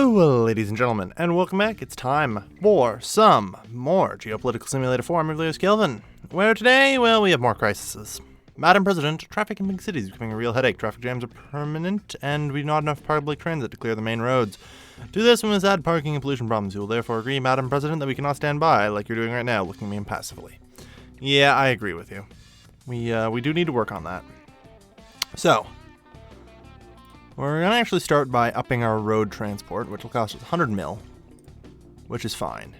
Hello, ladies and gentlemen, and welcome back. It's time for some more Geopolitical Simulator 4. I'm Lewis Kelvin, where today, well, we have more crises. Madam President, traffic in big cities is becoming a real headache. Traffic jams are permanent, and we do not have enough public transit to clear the main roads. To this, we must add parking and pollution problems. You will therefore agree, Madam President, that we cannot stand by, like you're doing right now, looking at me impassively. Yeah, I agree with you. We do need to work on that. So, we're going to actually start by upping our road transport, which will cost us 100 mil, which is fine.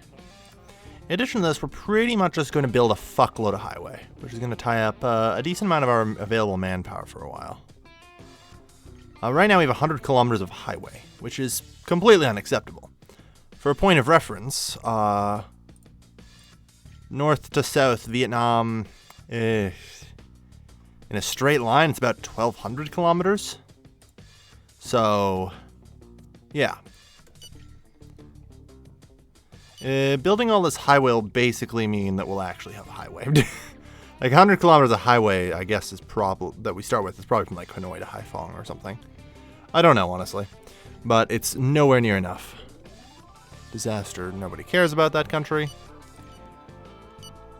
In addition to this, we're pretty much just going to build a fuckload of highway, which is going to tie up a decent amount of our available manpower for a while. Right now we have 100 kilometers of highway, which is completely unacceptable. For a point of reference, north to south Vietnam, in a straight line, it's about 1,200 kilometers. So, yeah. Building all this highway will basically mean that we'll actually have a highway. Like 100 kilometers of highway, I guess, is probably that we start with is probably from like Hanoi to Haiphong or something. I don't know, honestly, but it's nowhere near enough. Disaster. Nobody cares about that country.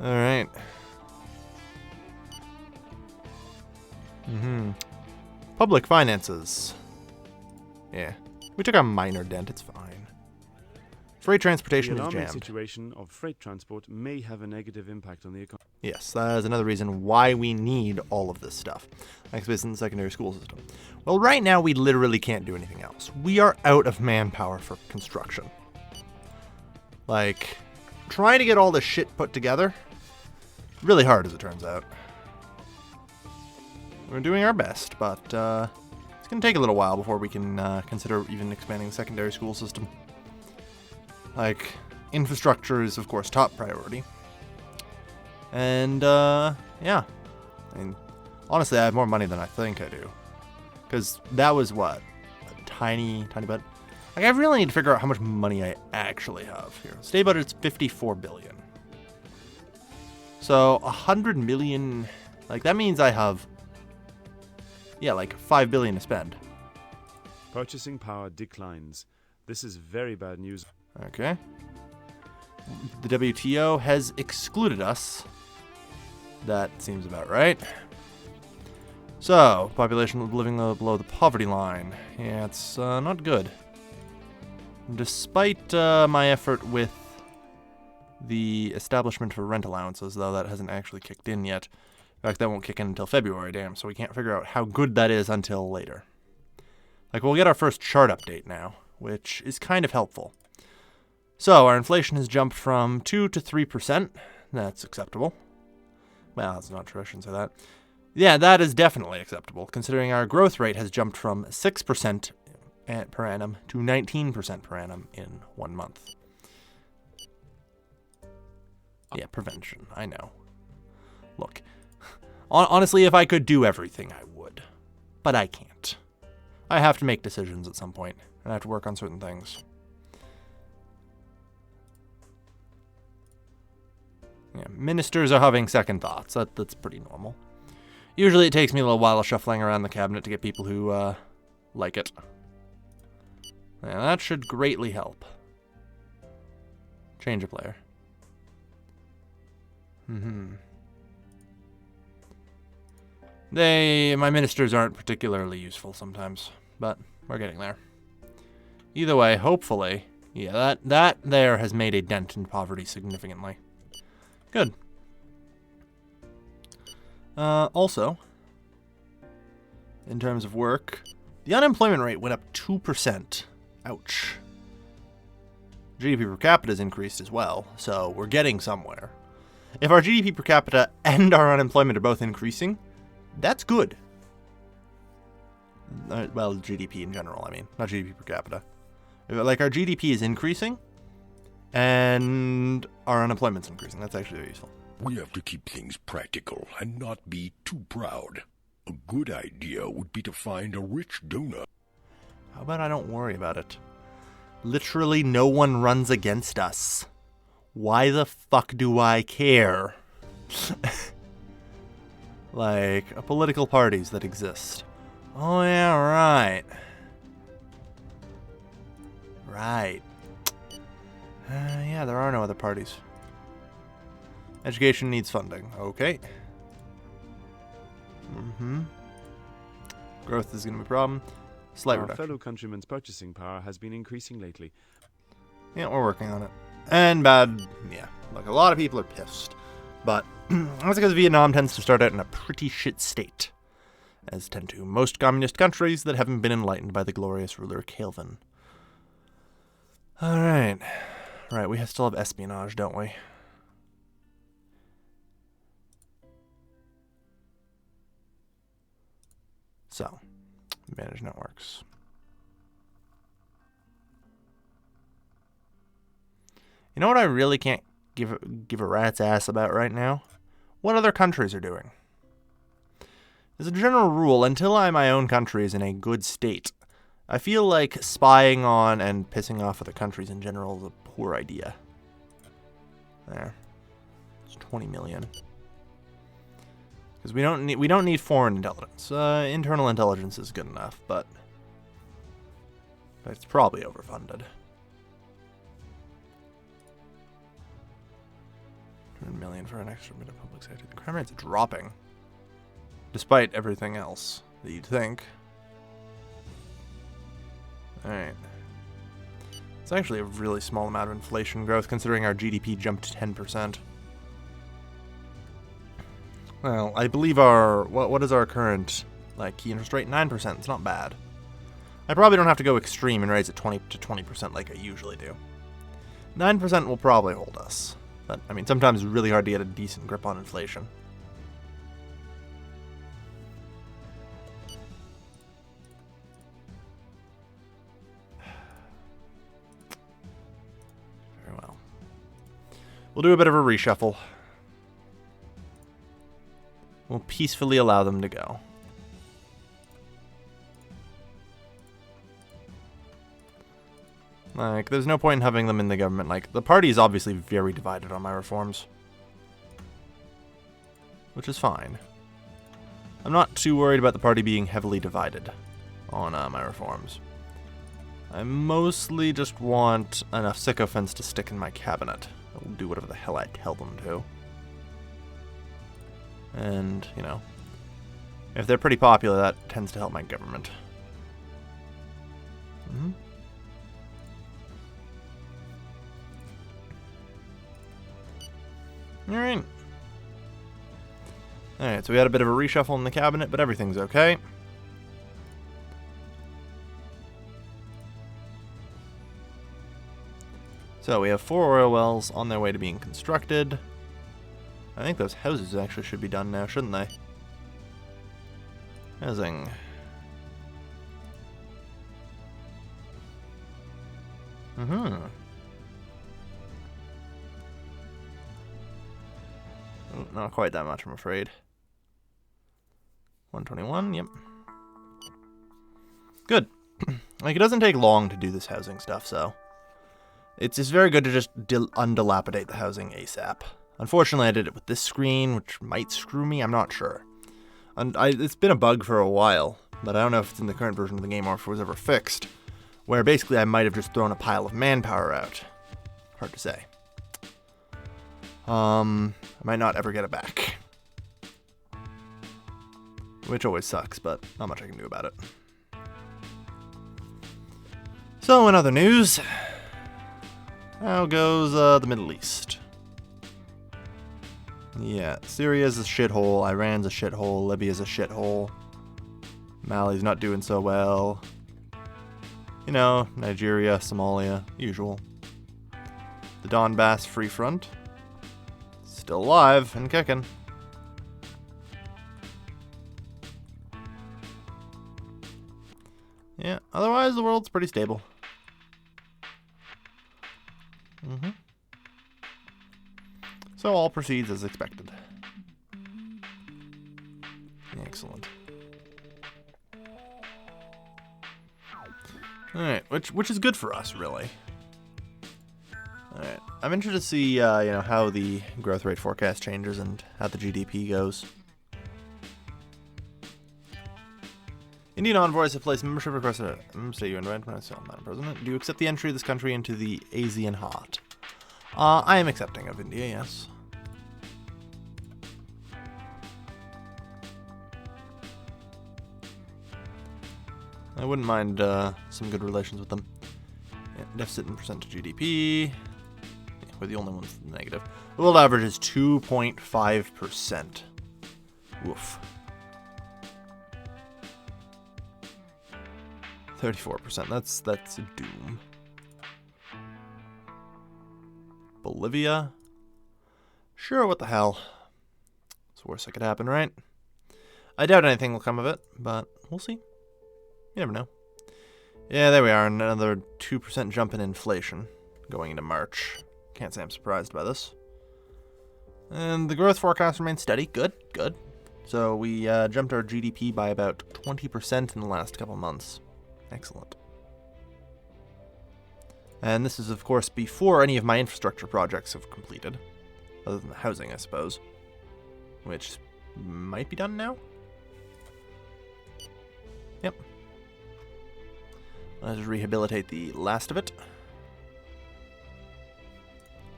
All right. Public finances. Yeah, we took a minor dent. It's fine. Freight transportation is jammed. The situation of freight transport may have a negative impact on the economy. Yes, that is another reason why we need all of this stuff. Like in the secondary school system. Well, right now we literally can't do anything else. We are out of manpower for construction. Like, trying to get all this shit put together, really hard as it turns out. We're doing our best, but it's going to take a little while before we can consider even expanding the secondary school system. Like, infrastructure is, of course, top priority. And, yeah. I mean, honestly, I have more money than I think I do. Because that was, what, a tiny bit? Like, I really need to figure out how much money I actually have here. State budget's 54 billion. So, 100 million, like, that means I have, yeah, like 5 billion to spend. Purchasing power declines. This is very bad news. Okay. The WTO has excluded us. That seems about right. So, population living below the poverty line. Yeah, it's not good. Despite my effort with the establishment for rent allowances, though that hasn't actually kicked in yet. In fact, that won't kick in until February, damn, so we can't figure out how good that is until later. Like, we'll get our first chart update now, which is kind of helpful. So, our inflation has jumped from 2 to 3%. That's acceptable. Well, that's not true, I shouldn't say that. Yeah, that is definitely acceptable, considering our growth rate has jumped from 6% per annum to 19% per annum in 1 month. Yeah, prevention, I know. Look, honestly, if I could do everything, I would. But I can't. I have to make decisions at some point, and I have to work on certain things. Yeah, ministers are having second thoughts. That's pretty normal. Usually it takes me a little while shuffling around the cabinet to get people who, like it. Yeah, that should greatly help. Change a player. My ministers aren't particularly useful sometimes, but we're getting there. Either way, hopefully, yeah, that there has made a dent in poverty significantly. Good. Also, in terms of work, the unemployment rate went up 2%. Ouch. GDP per capita has increased as well, so we're getting somewhere. If our GDP per capita and our unemployment are both increasing, that's good. Well, GDP in general, I mean, not GDP per capita. Like, our GDP is increasing, and our unemployment's increasing. That's actually very useful. We have to keep things practical and not be too proud. A good idea would be to find a rich donor. How about I don't worry about it? Literally no one runs against us. Why the fuck do I care? Like, political parties that exist. Oh, yeah, right. Right. Yeah, there are no other parties. Education needs funding. Okay. Growth is going to be a problem. Slight Our reduction. fellow countrymen's purchasing power has been increasing lately. Yeah, we're working on it. And bad, yeah. Like, a lot of people are pissed. But that's because Vietnam tends to start out in a pretty shit state, as tend to most communist countries that haven't been enlightened by the glorious ruler Kelvin. Alright. Right, we still have espionage, don't we? So, manage networks. You know what I really can't give a rat's ass about right now? What other countries are doing. As a general rule, until my own country is in a good state, I feel like spying on and pissing off other countries in general is a poor idea. There. It's 20 million. Because we don't need foreign intelligence. Internal intelligence is good enough, but it's probably overfunded. 100 million for an extra bit of public safety. The crime rate's dropping, despite everything else that you'd think. All right. It's actually a really small amount of inflation growth, considering our GDP jumped 10%. Well, I believe our what is our current key interest rate? 9%. It's not bad. I probably don't have to go extreme and raise it 20% like I usually do. 9% will probably hold us, but I mean sometimes it's really hard to get a decent grip on inflation. Very well. We'll do a bit of a reshuffle. We'll peacefully allow them to go. Like, there's no point in having them in the government. Like, the party is obviously very divided on my reforms, which is fine. I'm not too worried about the party being heavily divided on my reforms. I mostly just want enough sycophants to stick in my cabinet. I'll do whatever the hell I tell them to. And, you know, if they're pretty popular, that tends to help my government. Alright. Alright, so we had a bit of a reshuffle in the cabinet, but everything's okay. So we have 4 oil wells on their way to being constructed. I think those houses actually should be done now, shouldn't they? Housing. Oh, not quite that much, I'm afraid. 121, yep. Good. Like, it doesn't take long to do this housing stuff, so it's just very good to just undilapidate the housing ASAP. Unfortunately, I did it with this screen, which might screw me, I'm not sure. And it's been a bug for a while, but I don't know if it's in the current version of the game or if it was ever fixed, where basically I might have just thrown a pile of manpower out. Hard to say. I might not ever get it back. Which always sucks, but not much I can do about it. So, in other news, how goes the Middle East? Yeah, Syria's a shithole, Iran's a shithole, Libya's a shithole, Mali's not doing so well. You know, Nigeria, Somalia, usual. The Donbass Free Front, still alive and kicking. Yeah, otherwise the world's pretty stable. So all proceeds as expected. Excellent. Alright, which is good for us, really. Alright, I'm interested to see, you know, how the growth rate forecast changes and how the GDP goes. Indian envoys have placed membership requests at State UN Madam President. Do you accept the entry of this country into the ASEAN Heart? I am accepting of India, yes. I wouldn't mind some good relations with them. Yeah, deficit in percent to GDP. Yeah, we're the only ones negative. The world average is 2.5%. Woof. 34%. That's a doom. Bolivia. Sure, what the hell. It's the worst that could happen, right? I doubt anything will come of it, but we'll see. You never know. Yeah, there we are. Another 2% jump in inflation going into March. Can't say I'm surprised by this. And the growth forecast remains steady. Good, good. So we jumped our GDP by about 20% in the last couple months. Excellent. And this is, of course, before any of my infrastructure projects have completed. Other than the housing, I suppose. Which might be done now? Yep. Let's rehabilitate the last of it.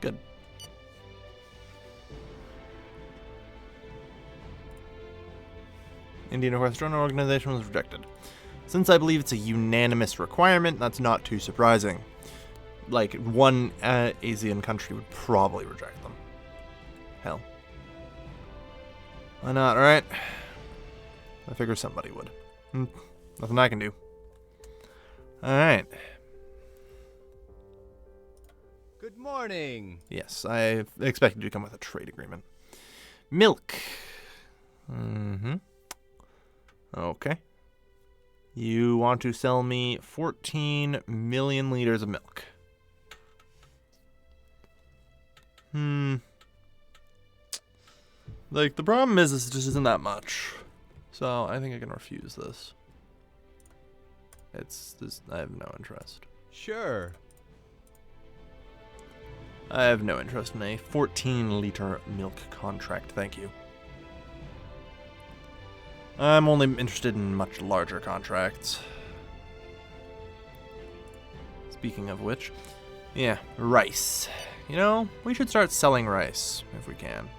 Good. Indian Equestrian Organization was rejected. Since I believe it's a unanimous requirement, that's not too surprising. Like, one Asian country would probably reject them. Hell. Why not, right? I figure somebody would. Nothing I can do. Alright. Good morning. Yes, I expected you to come with a trade agreement. Milk. Okay. You want to sell me 14 million liters of milk. Like, the problem is this just isn't that much. So, I think I can refuse this. I have no interest. Sure. I have no interest in a 14-liter milk contract, thank you. I'm only interested in much larger contracts. Speaking of which, yeah, rice. You know, we should start selling rice, if we can.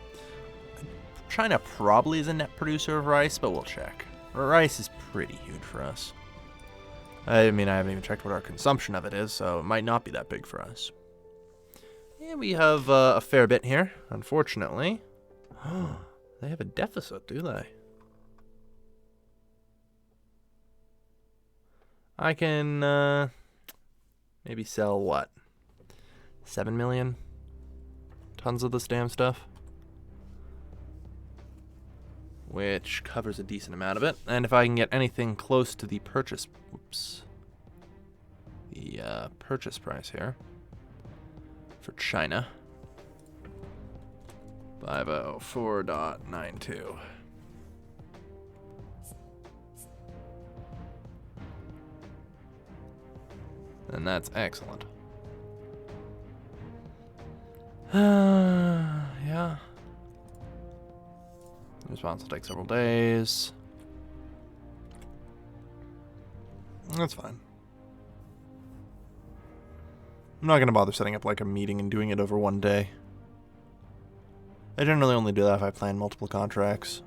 China probably is a net producer of rice, but we'll check. Rice is pretty huge for us. I mean, I haven't even checked what our consumption of it is, so it might not be that big for us. Yeah, we have a fair bit here, unfortunately. They have a deficit, do they? I can maybe sell, what, 7 million tons of this damn stuff? Which covers a decent amount of it. And if I can get anything close to the purchase, purchase price here for China, 504.92. And that's excellent. Yeah. Response will take several days. That's fine. I'm not going to bother setting up like a meeting and doing it over one day. I generally only do that if I plan multiple contracts.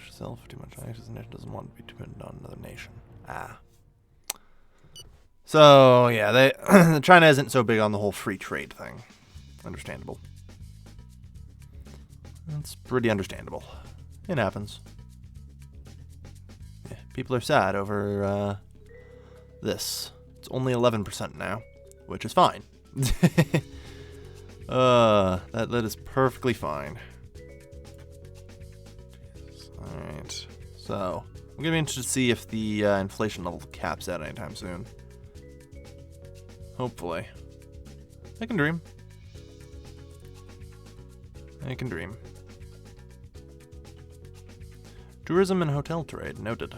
Itself too much access. The nation doesn't want to be dependent on another nation. So yeah, China isn't so big on the whole free trade thing. Understandable. That's pretty understandable. It happens. Yeah, people are sad over this. It's only 11% now, which is fine. That is perfectly fine. Alright, so I'm gonna be interested to see if the inflation level caps out anytime soon. Hopefully. I can dream. I can dream. Tourism and hotel trade, noted.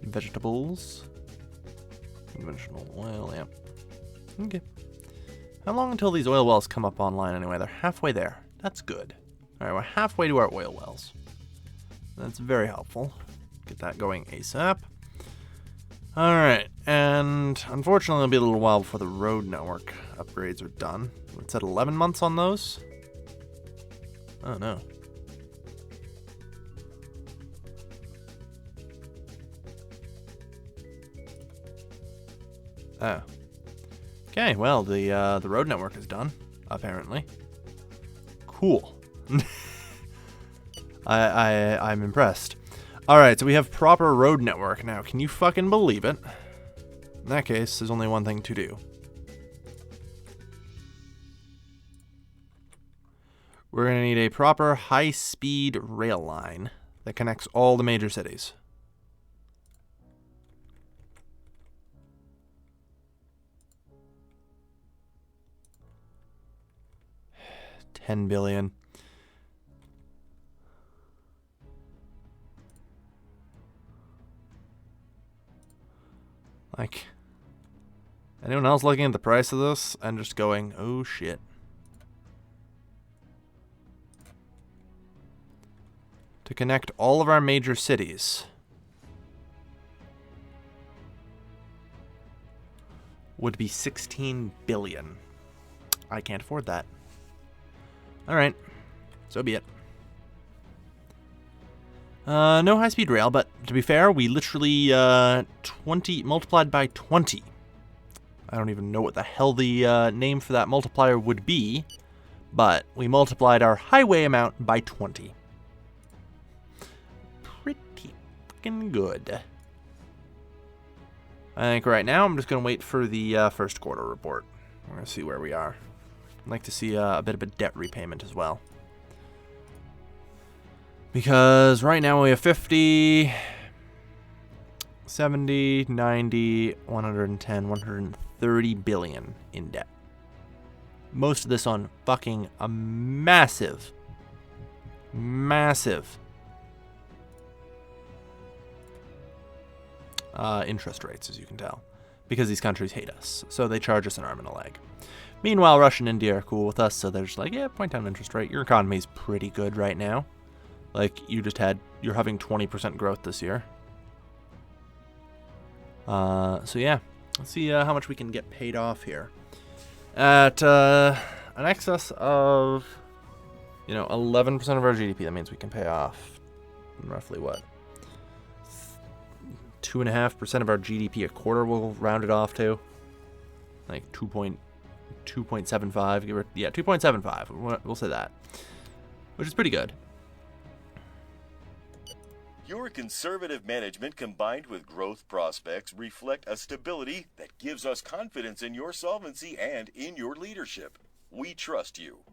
Vegetables. Conventional oil, yeah. Okay. How long until these oil wells come up online anyway? They're halfway there. That's good. All right, we're halfway to our oil wells. That's very helpful. Get that going ASAP. All right, and unfortunately, it'll be a little while before the road network upgrades are done. It said 11 months on those. Oh no. Oh. Okay, well, the road network is done, apparently. Cool. I'm impressed. All right, so we have proper road network now. Can you fucking believe it? In that case, there's only one thing to do. We're going to need a proper high-speed rail line that connects all the major cities. $10 billion. Like, anyone else looking at the price of this and just going, oh shit. To connect all of our major cities would be 16 billion. I can't afford that. All right, so be it. No high-speed rail, but to be fair, we literally 20 multiplied by 20. I don't even know what the hell the name for that multiplier would be, but we multiplied our highway amount by 20. Pretty fucking good. I think right now I'm just going to wait for the first quarter report. We're going to see where we are. I'd like to see a bit of a debt repayment as well. Because right now we have 50, 70, 90, 110, 130 billion in debt. Most of this on fucking a massive interest rates, as you can tell. Because these countries hate us. So they charge us an arm and a leg. Meanwhile, Russia and India are cool with us, so they're just like, yeah, point down interest rate. Your economy's pretty good right now. Like, you're having 20% growth this year. So yeah, let's see how much we can get paid off here. At an excess of, 11% of our GDP, that means we can pay off roughly what? 2.5% of our GDP a quarter we'll round it off to. Like 2.75. Yeah, 2.75. We'll say that. Which is pretty good. Your conservative management combined with growth prospects reflect a stability that gives us confidence in your solvency and in your leadership. We trust you.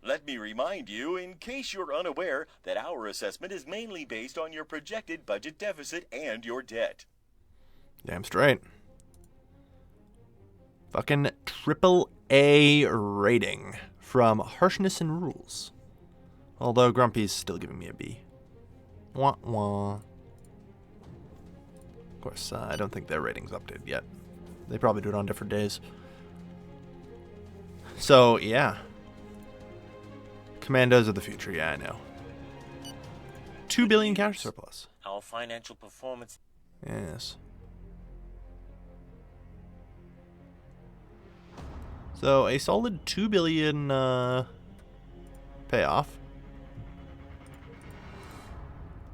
Let me remind you, in case you're unaware, that our assessment is mainly based on your projected budget deficit and your debt. Damn straight. Fucking AAA rating from Harshness and Rules. Although Grumpy's still giving me a B. Wah wah. Of course, I don't think their rating's updated yet. They probably do it on different days. So, yeah. Commandos of the future, yeah, I know. 2 billion cash surplus. Our financial performance. Yes. So, a solid 2 billion payoff.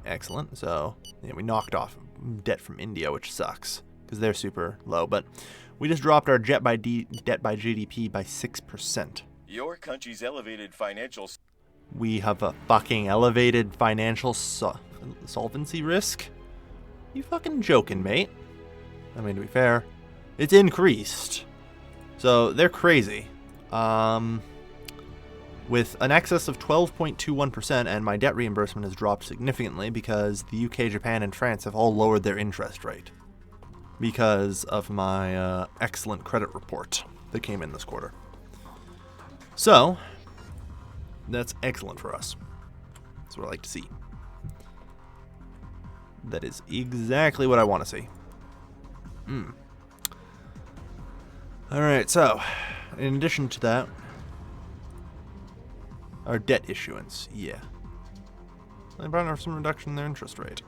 Excellent. So, yeah, we knocked off debt from India, which sucks because they're super low. But we just dropped our debt by GDP by 6%. Your country's elevated financial... We have a fucking elevated financial solvency risk? You fucking joking, mate? I mean, to be fair, it's increased. So, they're crazy. With an excess of 12.21%, and my debt reimbursement has dropped significantly because the UK, Japan, and France have all lowered their interest rate because of my excellent credit report that came in this quarter. So, that's excellent for us. That's what I like to see. That is exactly what I want to see. Alright, so, in addition to that, Our debt issuance, yeah. They brought in some reduction in their interest rate.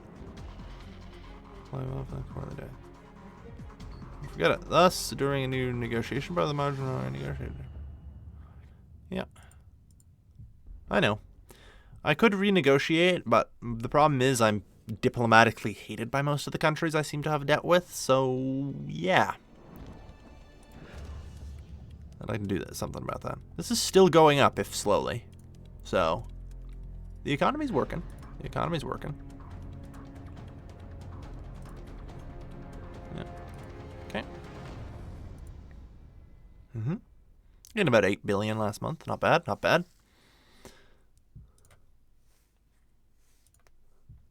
Forget it. Thus, during a new negotiation by the marginal negotiator. Yeah. I know. I could renegotiate, but the problem is I'm diplomatically hated by most of the countries I seem to have debt with, so yeah. I'd like to do that, something about that. This is still going up, if slowly. So, the economy's working. The economy's working. Yeah. Okay. Getting about 8 billion last month. Not bad, not bad.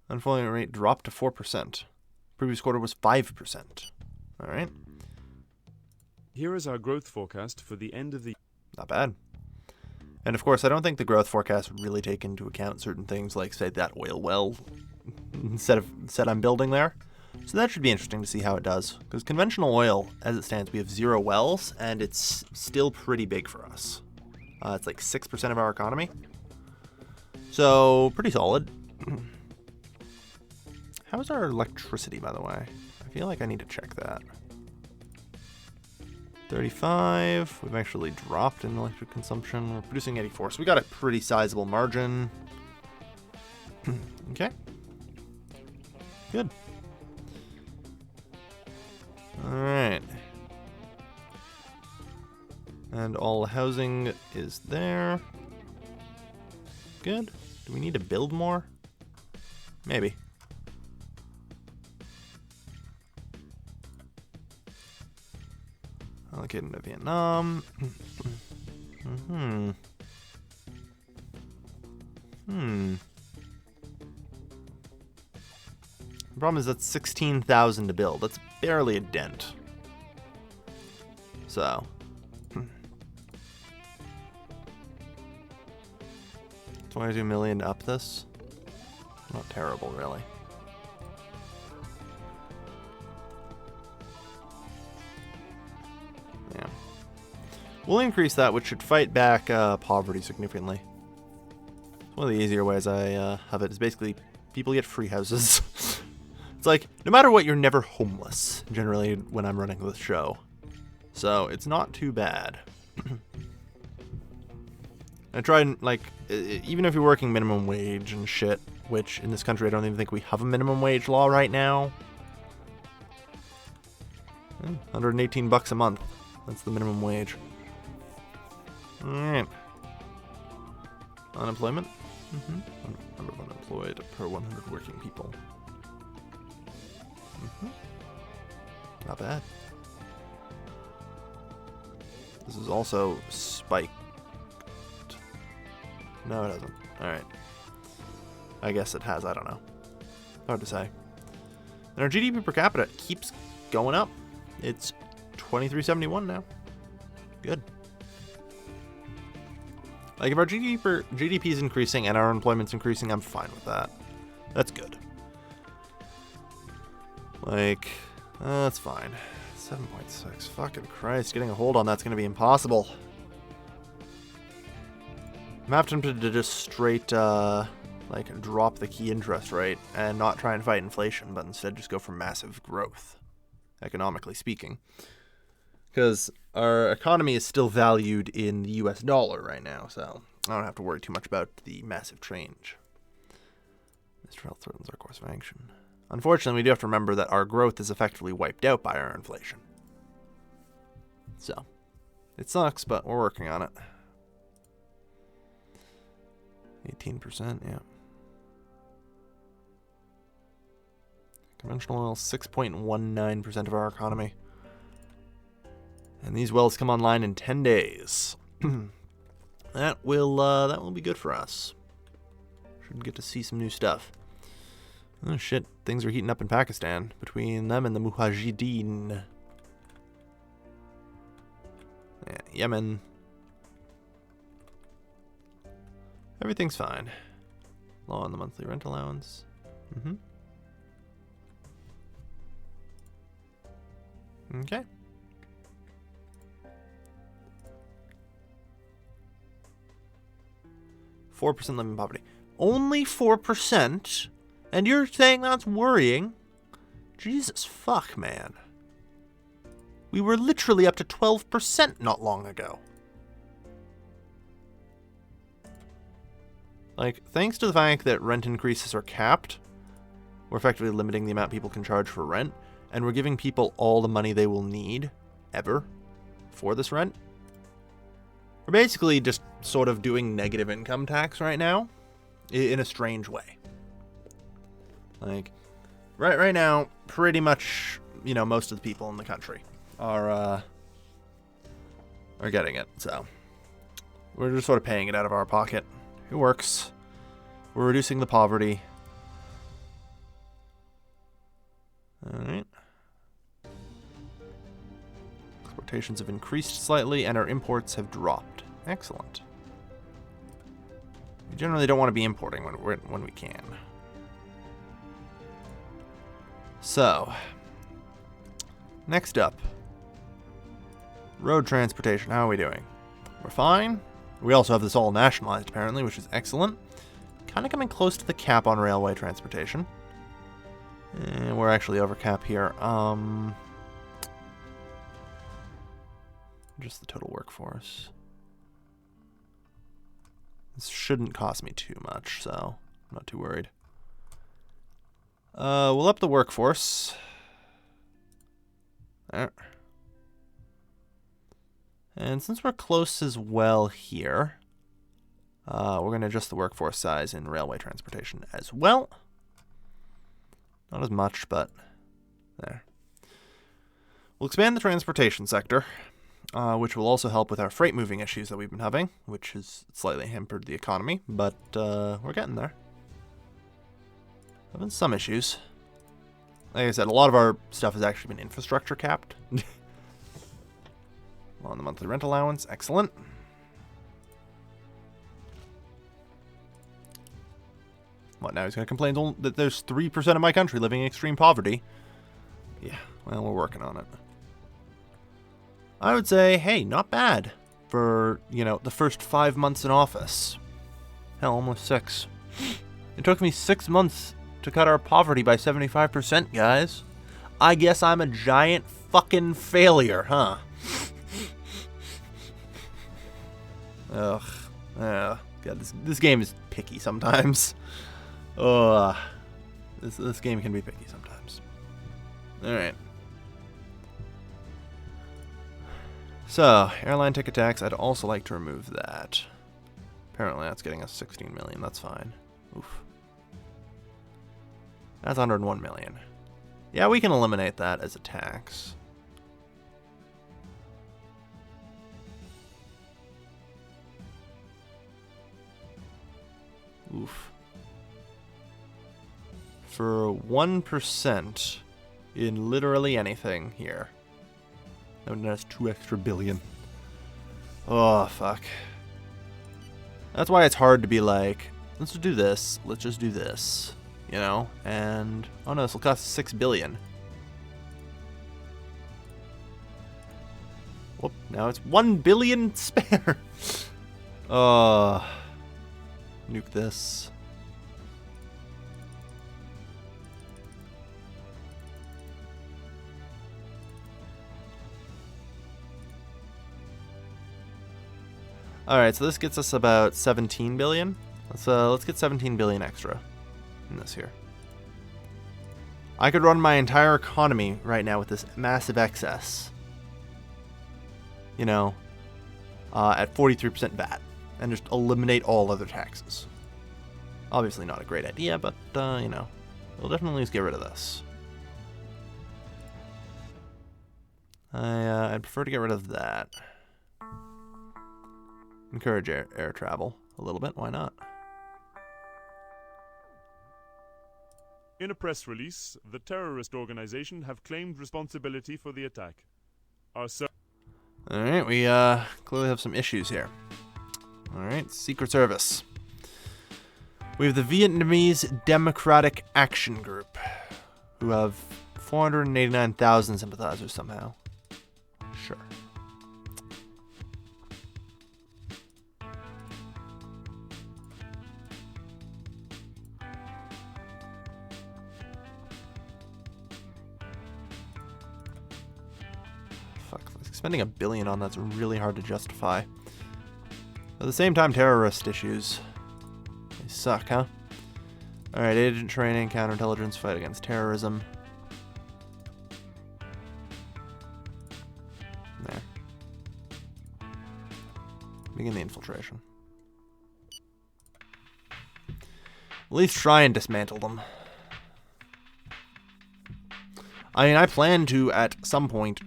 Unemployment rate dropped to 4%. Previous quarter was 5%. All right. Here is our growth forecast for the end of the... Not bad. And of course, I don't think the growth forecast would really take into account certain things like, say, that oil well set I'm building there. So that should be interesting to see how it does. Because conventional oil, as it stands, we have 0 wells, and it's still pretty big for us. It's like 6% of our economy. So, pretty solid. How's our electricity, by the way? I feel like I need to check that. 35. We've actually dropped in electric consumption. We're producing 84, so we got a pretty sizable margin. Okay. Good. Alright. And all housing is there. Good. Do we need to build more? Maybe. Allocated to Vietnam. The problem is that's 16,000 to build. That's barely a dent. So. 22 million to up this. Not terrible, really. Yeah. We'll increase that, which should fight back poverty significantly. One of the easier ways I have it is basically people get free houses. It's like, no matter what, you're never homeless, generally, when I'm running this show. So, it's not too bad. I try and, like, even if you're working minimum wage and shit, which in this country I don't even think we have a minimum wage law right now. 118 bucks a month. That's the minimum wage. Alright. Unemployment? Number of unemployed per 100 working people. Not bad. This is also spiked. No, it hasn't. Alright. I guess it has. I don't know. Hard to say. And our GDP per capita keeps going up. It's 2371 now. Good. Like, if our GDP is increasing and our employment's increasing, I'm fine with that. That's good. Like, that's fine. 7.6. Fucking Christ. Getting a hold on that's going to be impossible. I'm half tempted to just straight, like, drop the key interest rate and not try and fight inflation, but instead just go for massive growth, economically speaking. Because our economy is still valued in the US dollar right now, so I don't have to worry too much about the massive change. Mr. Health threatens our course of action. Unfortunately, we do have to remember that our growth is effectively wiped out by our inflation. So, it sucks, but we're working on it. 18%, yeah. Conventional oil, 6.19% of our economy. And these wells come online in 10 days. That will be good for us. Should get to see some new stuff. Oh shit, things are heating up in Pakistan between them and the Mujahideen. Yeah, Yemen. Everything's fine. Law on the monthly rent allowance. Okay. 4% live in poverty. Only 4%? And you're saying that's worrying? Jesus fuck, man. We were literally up to 12% not long ago. Like, thanks to the fact that rent increases are capped, we're effectively limiting the amount people can charge for rent, and we're giving people all the money they will need, ever, for this rent. We're basically just sort of doing negative income tax right now, in a strange way. Like, right now, pretty much, you know, most of the people in the country are getting it, so we're just sort of paying it out of our pocket. It works. We're reducing the poverty. Alright. Exportations have increased slightly, and our imports have dropped. Excellent. We generally don't want to be importing when we can. So, next up. Road transportation. How are we doing? We're fine. We also have this all nationalized, apparently, which is excellent. Kind of coming close to the cap on railway transportation. And we're actually over cap here. Just the total workforce. This shouldn't cost me too much, so I'm not too worried. We'll up the workforce. There. And since we're close as well here, we're going to adjust the workforce size in railway transportation as well. Not as much, but there. We'll expand the transportation sector, which will also help with our freight moving issues that we've been having, which has slightly hampered the economy, but we're getting there. Having some issues. Like I said, a lot of our stuff has actually been infrastructure capped. On the monthly rent allowance, excellent. What, now he's going to complain that there's 3% of my country living in extreme poverty? Yeah, well, we're working on it. I would say, hey, not bad for, you know, the first 5 months in office. Hell, almost 6. It took me 6 months to cut our poverty by 75%, guys. I guess I'm a giant fucking failure, huh? Ugh. God, this game is picky sometimes. This game can be picky sometimes. Alright. So, airline ticket tax, I'd also like to remove that. Apparently that's getting us 16 million, that's fine. Oof. That's 101 million. Yeah, we can eliminate that as a tax. Oof. For 1% in literally anything here. That would net us 2 extra billion. Oh, fuck. That's why it's hard to be like, let's do this, let's just do this. You know? And, oh no, this will cost 6 billion. Whoop, now it's 1 billion spare. Nuke this. Alright, so this gets us about 17 billion. Let's get 17 billion extra in this here. I could run my entire economy right now with this massive excess. You know, at 43% VAT. And just eliminate all other taxes. Obviously not a great idea, but, you know, we'll definitely just get rid of this. I'd prefer to get rid of that. Encourage air travel a little bit, why not? In a press release, the terrorist organization have claimed responsibility for the attack. Alright, we clearly have some issues here. Alright, Secret Service. We have the Vietnamese Democratic Action Group, who have 489,000 sympathizers somehow. Sure. spending $1 billion on that's really hard to justify. At the same time, terrorist issues. They suck, huh? Alright, agent training, counterintelligence, fight against terrorism. There. Begin the infiltration. At least try and dismantle them. I mean, I plan to, at some point,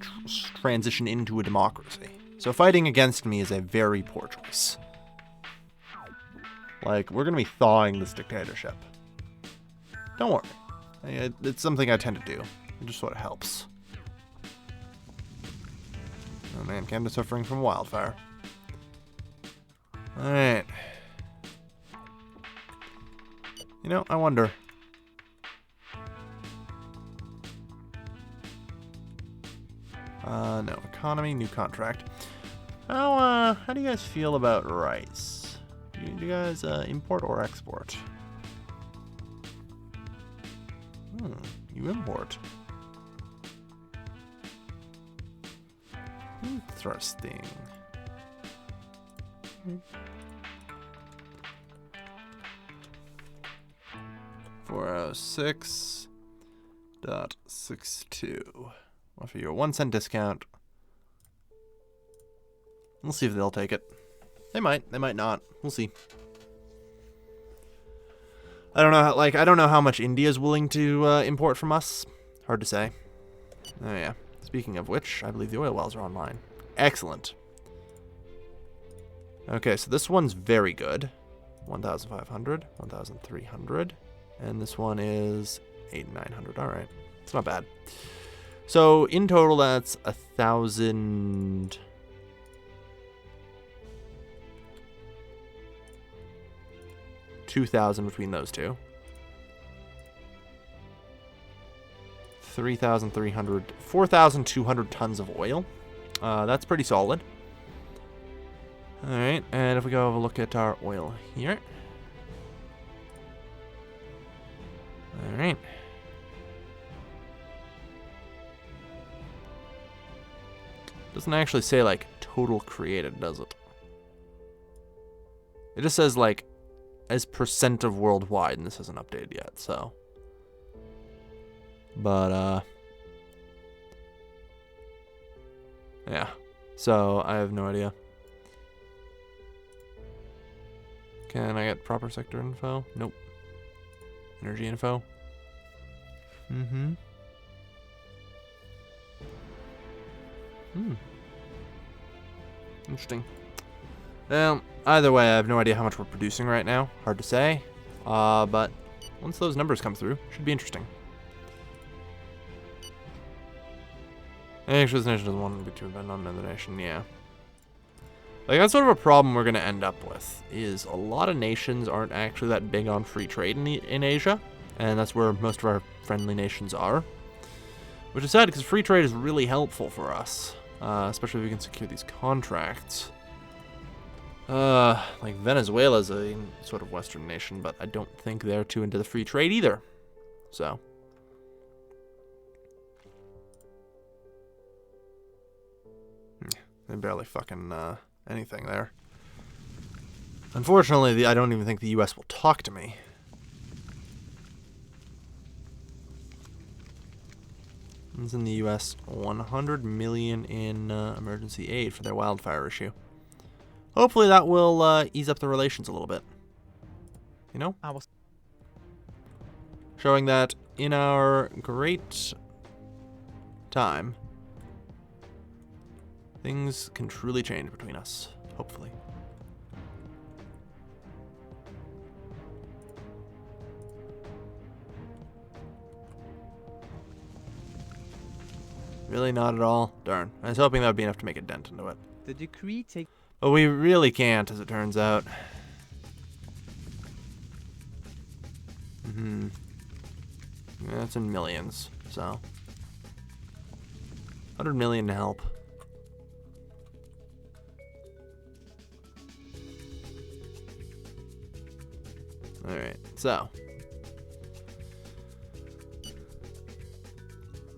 transition into a democracy. So fighting against me is a very poor choice. Like, we're going to be thawing this dictatorship. Don't worry. It's something I tend to do. It just sort of helps. Oh man, Canada's suffering from wildfire. Alright. You know, I wonder. No. Economy, new contract. How do you guys feel about rice? Do you guys import or export? You import. Interesting. 406.62. Offer you a 1 cent discount. We'll see if they'll take it. They might not. We'll see. I don't know how, I don't know how much India's willing to import from us. Hard to say. Oh yeah. Speaking of which, I believe the oil wells are online. Excellent. Okay, so this one's very good. 1,500, 1,300, and this one is 8,900. All right, it's not bad. So in total, that's 1,000. 2,000 between those two. 3,300, 4,200 tons of oil. That's pretty solid. All right, and if we go have a look at our oil here. All right. Doesn't actually say like total created, does it? It just says like as percent of worldwide, and this isn't updated yet, so. But yeah. So I have no idea. Can I get proper sector info? Nope. Energy info? Interesting. Well, either way, I have no idea how much we're producing right now. Hard to say. But once those numbers come through, should be interesting. Actually, this nation doesn't want to be too dependent on another nation, yeah. Like, that's sort of a problem we're going to end up with, is a lot of nations aren't actually that big on free trade in Asia, and that's where most of our friendly nations are. Which is sad, because free trade is really helpful for us, especially if we can secure these contracts. Like, Venezuela's a sort of Western nation, but I don't think they're too into the free trade either. So. They barely fucking, anything there. Unfortunately, I don't even think the U.S. will talk to me. It's in the U.S. $100 million in emergency aid for their wildfire issue. Hopefully that will ease up the relations a little bit. You know? Showing that in our great time, things can truly change between us. Hopefully. Really not at all? Darn. I was hoping that would be enough to make a dent into it. The decree take. But we really can't, as it turns out. Yeah, it's in millions, so. 100 million to help. Alright, so.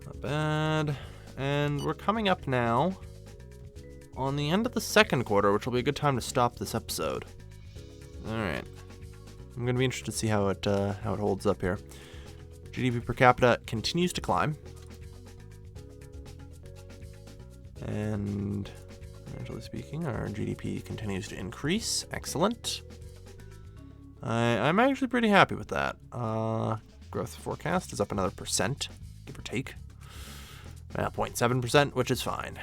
Not bad. And we're coming up now on the end of the second quarter, which will be a good time to stop this episode. All right. I'm going to be interested to see how it holds up here. GDP per capita continues to climb. And, generally speaking, our GDP continues to increase. Excellent. I'm actually pretty happy with that. Growth forecast is up another %, give or take. 0.7%, which is fine.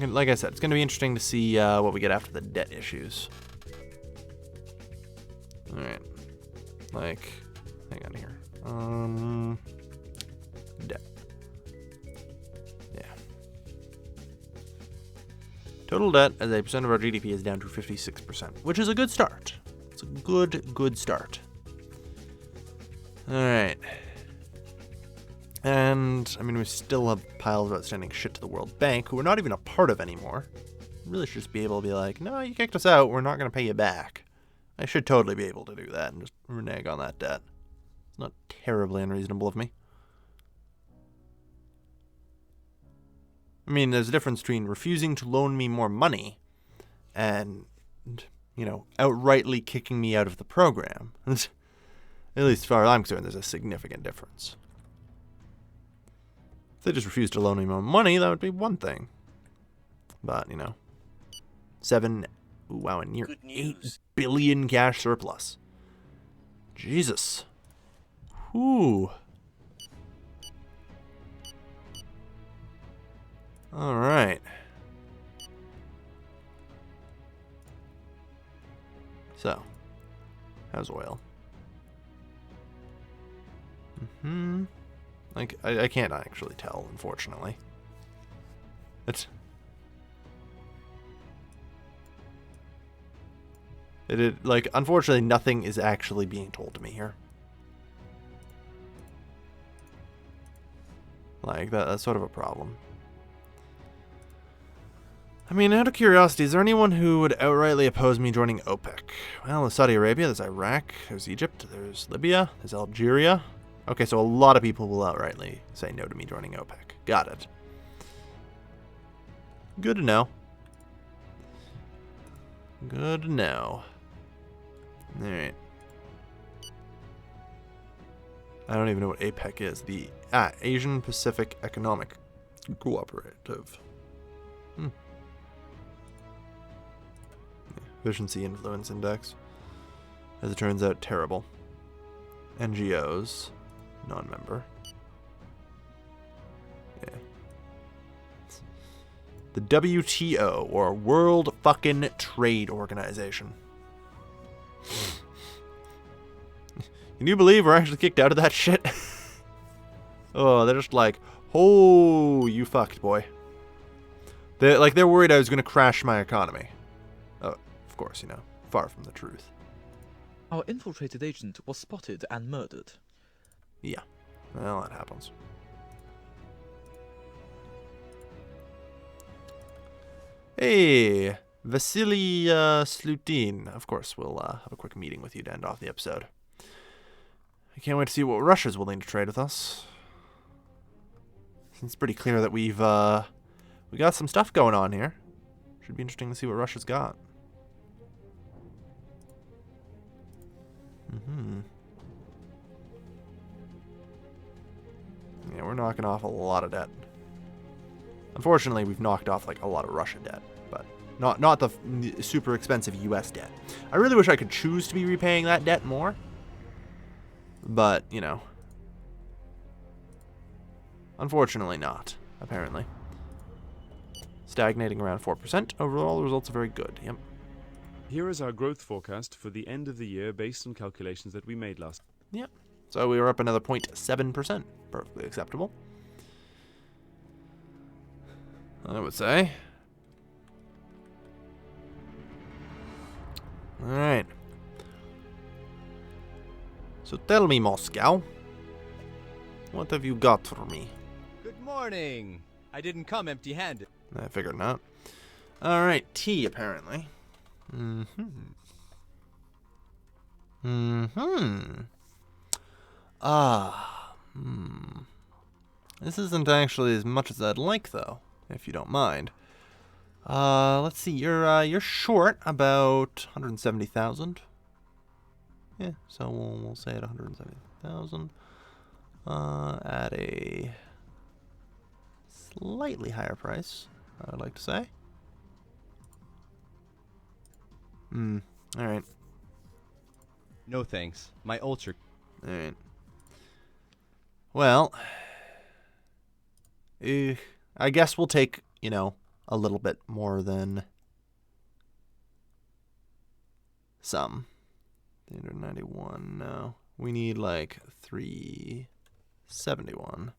And like I said, it's going to be interesting to see what we get after the debt issues. Alright. Like, hang on here. Debt. Yeah. Total debt as a percent of our GDP is down to 56%, which is a good start. It's a good start. Alright. And, I mean, we still have piles of outstanding shit to the World Bank, who we're not even a part of anymore. Really should just be able to be like, no, you kicked us out, we're not going to pay you back. I should totally be able to do that and just renege on that debt. It's not terribly unreasonable of me. I mean, there's a difference between refusing to loan me more money and, you know, outrightly kicking me out of the program. At least as far as I'm concerned, there's a significant difference. If they just refused to loan me more money, that would be one thing. But, you know, a near 8 billion cash surplus. Jesus. Whew. All right. So, how's oil? Like, I can't actually tell, unfortunately. Like, unfortunately, nothing is actually being told to me here. Like, that's sort of a problem. I mean, out of curiosity, is there anyone who would outrightly oppose me joining OPEC? Well, there's Saudi Arabia, there's Iraq, there's Egypt, there's Libya, there's Algeria. Okay, so a lot of people will outrightly say no to me joining OPEC. Got it. Good to know. Good to know. Alright. I don't even know what APEC is. The Asian Pacific Economic Cooperative. Efficiency Influence Index. As it turns out, terrible. NGOs. Non-member. Yeah. The WTO, or World Fucking Trade Organization. Can you believe we're actually kicked out of that shit? Oh, they're just like, oh, you fucked, boy. They're worried I was going to crash my economy. Oh, of course, you know, far from the truth. Our infiltrated agent was spotted and murdered. Yeah, well, that happens. Hey, Vasily Slutin. Of course, we'll have a quick meeting with you to end off the episode. I can't wait to see what Russia's willing to trade with us. It's pretty clear that we got some stuff going on here. Should be interesting to see what Russia's got. Yeah, we're knocking off a lot of debt. Unfortunately, we've knocked off like a lot of Russia debt, but not the super expensive US debt. I really wish I could choose to be repaying that debt more. But, you know, unfortunately not, apparently. Stagnating around 4%. Overall, the results are very good. Yep. Here is our growth forecast for the end of the year based on calculations that we made last. Yep. So we were up another 0.7%. Perfectly acceptable, I would say. Alright. So tell me, Moscow, what have you got for me? Good morning. I didn't come empty-handed. I figured not. Alright, tea, apparently. This isn't actually as much as I'd like, though, if you don't mind. Let's see. You're short about 170,000. Yeah, so we'll say at 170,000. At a slightly higher price, I'd like to say. Alright. No thanks. My ultra. Alright. Well, I guess we'll take, you know, a little bit more than some. 391, no. We need like 371.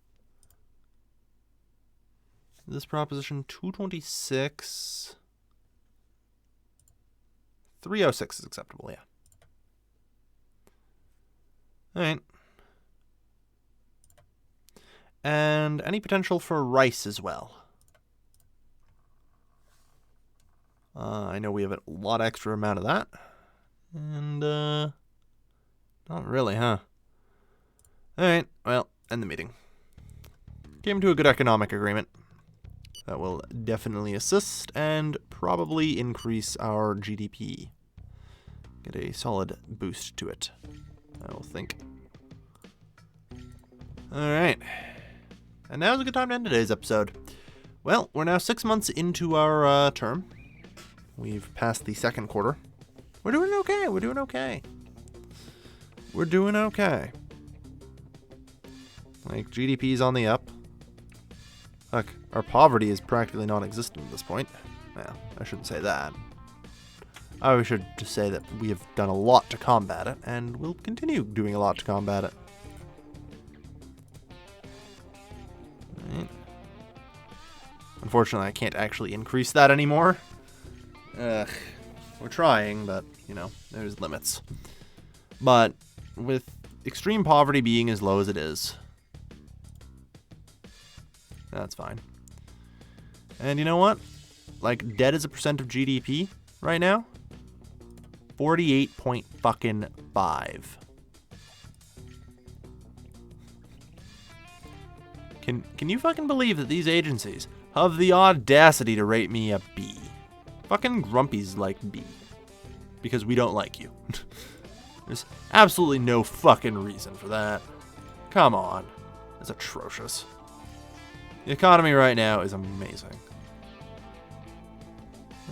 This proposition 226. 306 is acceptable, yeah. Alright. And any potential for rice as well. I know we have a lot extra amount of that. And, not really, huh? Alright, well, end the meeting. Came to a good economic agreement. That will definitely assist and probably increase our GDP. Get a solid boost to it, I will think. Alright. And now's a good time to end today's episode. Well, we're now 6 months into our term. We've passed the second quarter. We're doing okay. We're doing okay. We're doing okay. Like, GDP's on the up. Look, our poverty is practically non-existent at this point. Well, I shouldn't say that. I should just say that we have done a lot to combat it, and we'll continue doing a lot to combat it. Right. Unfortunately, I can't actually increase that anymore. Ugh. We're trying, but, you know, there's limits. But with extreme poverty being as low as it is, that's fine. And you know what? Like, debt as a percent of GDP right now, 48.5. Can you fucking believe that these agencies have the audacity to rate me a B? Fucking Grumpy's like B. Because we don't like you. There's absolutely no fucking reason for that. Come on. That's atrocious. The economy right now is amazing.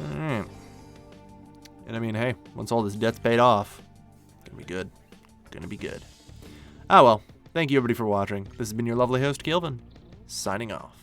Alright. And I mean, hey, once all this debt's paid off, it's gonna be good. Gonna be good. Ah well, thank you everybody for watching. This has been your lovely host, Kelvin, signing off.